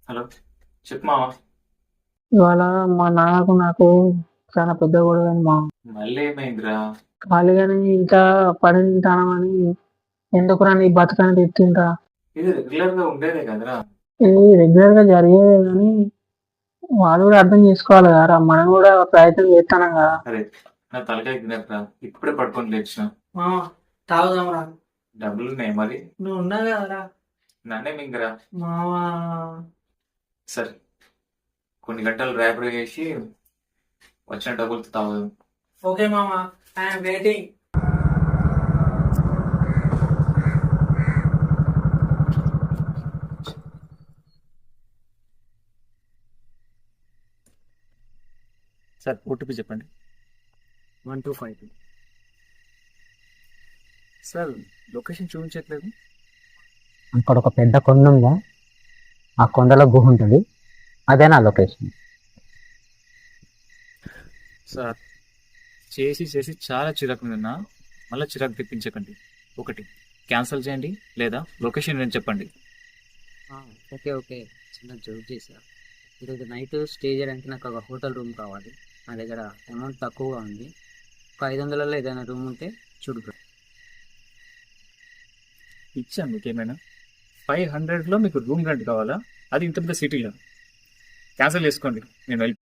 Hello, చెప్పు మావా. ఇవాళ మా నాన్నకు నాకు చాలా పెద్ద గొడవ అయింది మా. మళ్ళీ ఏమైందిరా? ఖాళీగానే ఇంకా పని తింటానమని ఎందుకురా నీ బతకని తిట్టిండ్రా. ఇది రెగ్యులర్ గా ఉండేదే కదరా. ఇది రెగ్యులర్ గా జరిగేదే కానీ వాళ్ళు కూడా అర్థం చేసుకోవాలి కదరా, మనం కూడా ప్రయత్నం చేస్తానం కదా. అరే, నా తలకాయ తినరా, ఇప్పుడే పట్టుకొని లేచిన. మామ తాగుదాం రా. డబ్బులు ఉన్నాయి మరి. నువ్వు ఉన్నావు కదరా నన్నే మింగరా. మావా. సరే, కొన్ని గంటలు ర్యాపిడ్ చేసి వచ్చిన డబ్బులతో తాగుదాం. ఓకే మామ, ఐఎమ్ వెయిటింగ్. సార్, ఓటీపీ చెప్పండి. 1252. సార్, లొకేషన్ చూపించట్లేదు. అక్కడ ఒక పెద్ద కొండ ఉందా, ఆ కొండలో గుహ ఉంటుంది, అదే నా లొకేషన్. సార్, చేసి చేసి చాలా చిరాకు నిన్న, మళ్ళీ చిరాకు తెప్పించకండి. ఒకటి క్యాన్సిల్ చేయండి, లేదా లొకేషన్ నేను చెప్పండి. ఓకే ఓకే, చిన్న జోక్ చేశా. ఈరోజు నైట్ స్టే చేయడానికి నాకు ఒక హోటల్ రూమ్ కావాలి. నా దగ్గర అమౌంట్ తక్కువగా ఉంది. ఒక 500లలో ఏదైనా రూమ్ ఉంటే చూడు బ్రో. ఇచ్చాను మీకు ఏమైనా. 500లో మీకు రూమ్ రెంట్ కావాలా? అది ఇంత పెద్ద సిటీలో. క్యాన్సిల్ చేసుకోండి, నేను వెళ్ళి